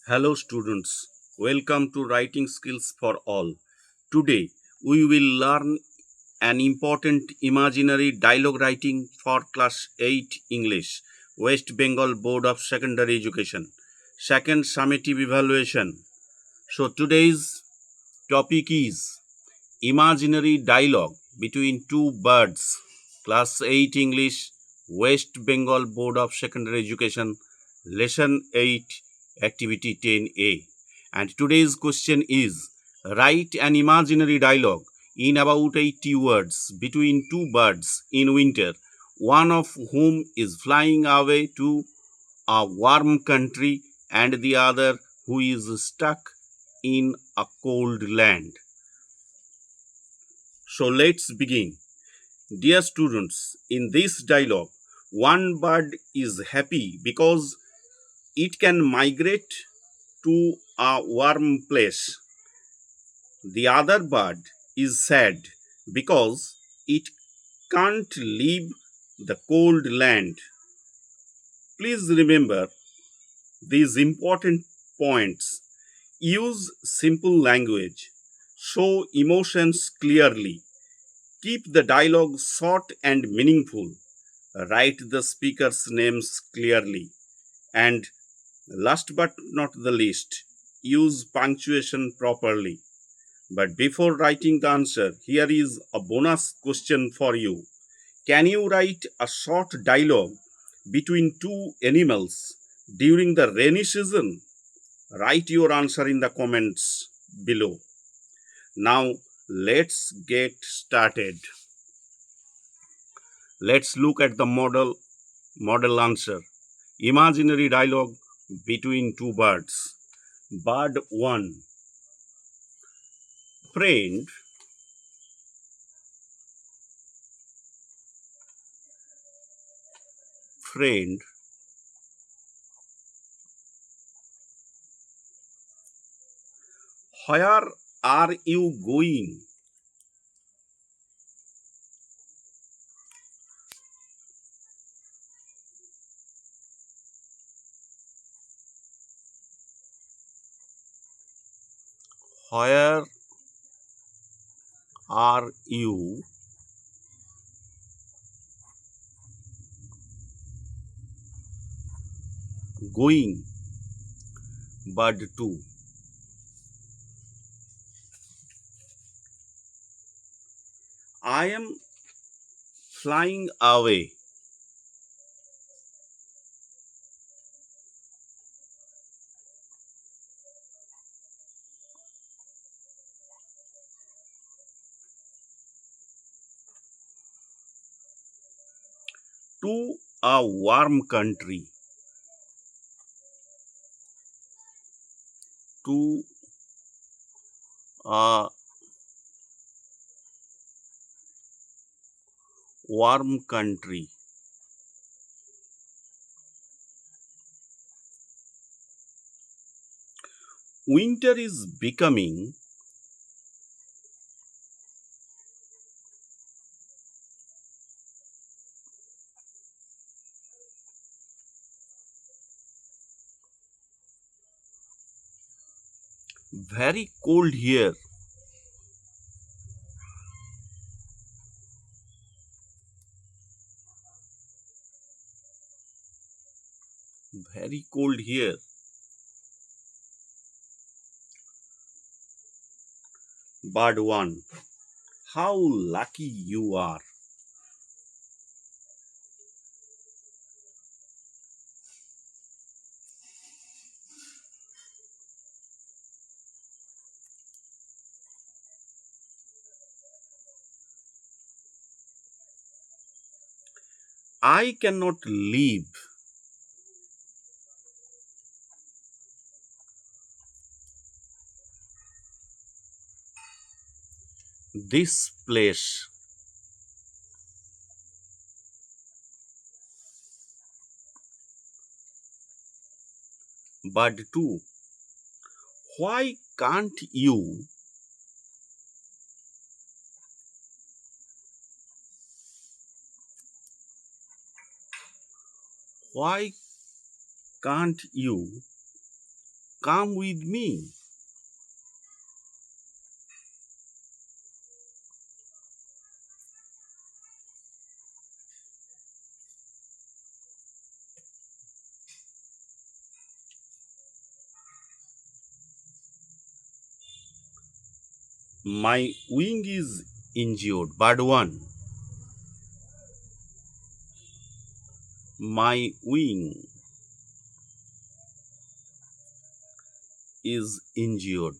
Hello, students. Welcome to Writing Skills for All. Today, we will learn an important imaginary dialogue writing for Class 8 English, West Bengal Board of Secondary Education, second summative evaluation. So, today's topic is imaginary dialogue between two birds, Class 8 English, West Bengal Board of Secondary Education, Lesson 8, Activity 10A. And today's question is write an imaginary dialogue in about 80 words between two birds in winter, one of whom is flying away to a warm country and the other who is stuck in a cold land. So let's begin. Dear students, in this dialogue, one bird is happy because it can migrate to a warm place. The other bird is sad because it can't leave the cold land. Please remember these important points. Use simple language. Show emotions clearly. Keep the dialogue short and meaningful. Write the speaker's names clearly. And last but not the least, use punctuation properly. But before writing the answer, here is a bonus question for you. Can you write a short dialogue between two animals during the rainy season? Write your answer in the comments below. Now, let's get started. Let's look at the model answer. Imaginary dialogue between two birds. Bird 1. Friend, friend, where are you going? Where are you going? Bird 2. I am flying away. To a warm country. To a warm country. Winter is becoming very cold here. Very cold here. Bird 1. How lucky you are. I cannot leave this place. Bird 2. Why can't you why can't you Come with me. My wing is injured. Bird 1. My wing is injured.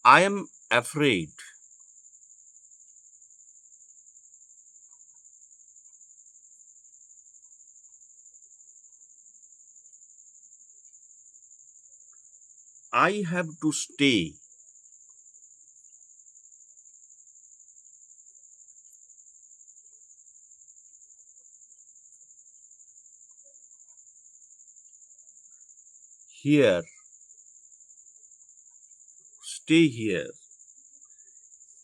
I am afraid. I have to stay. Here. Stay here.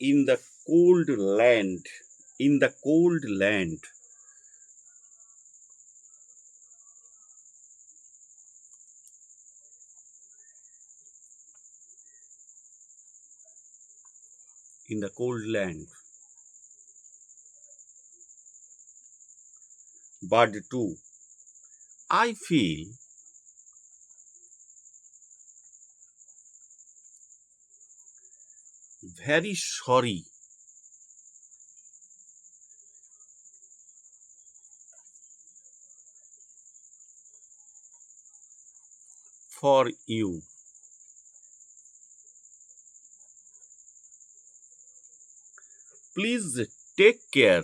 In the cold land. In the cold land. In the cold land. Bird 2. I feel very sorry for you. Please take care.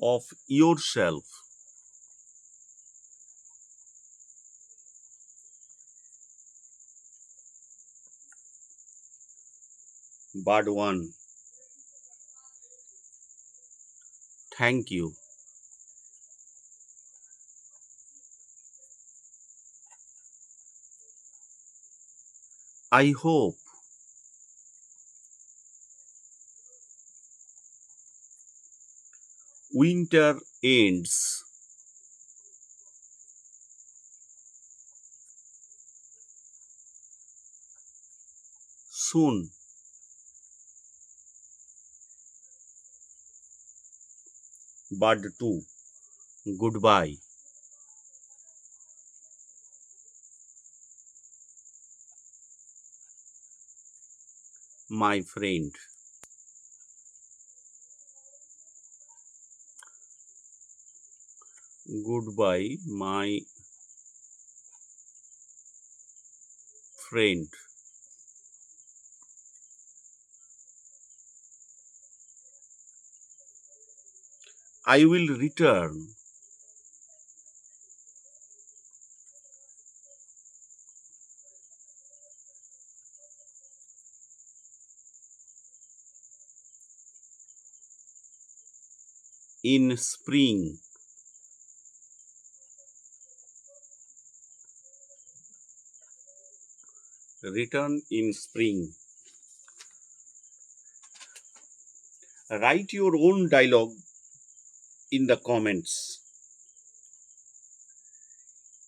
Of yourself. Bird 1. Thank you. I hope winter ends soon. Bird 2. Goodbye. My friend. Goodbye, my friend. I will return in spring. Return in spring. Write your own dialogue in the comments.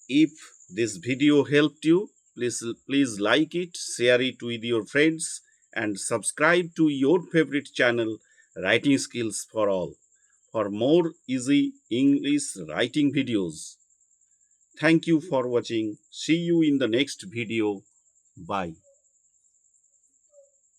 If this video helped you, please like it, share it with your friends, and subscribe to your favorite channel, Writing Skills for All, for more easy English writing videos. Thank you for watching. See you in the next video. Bye.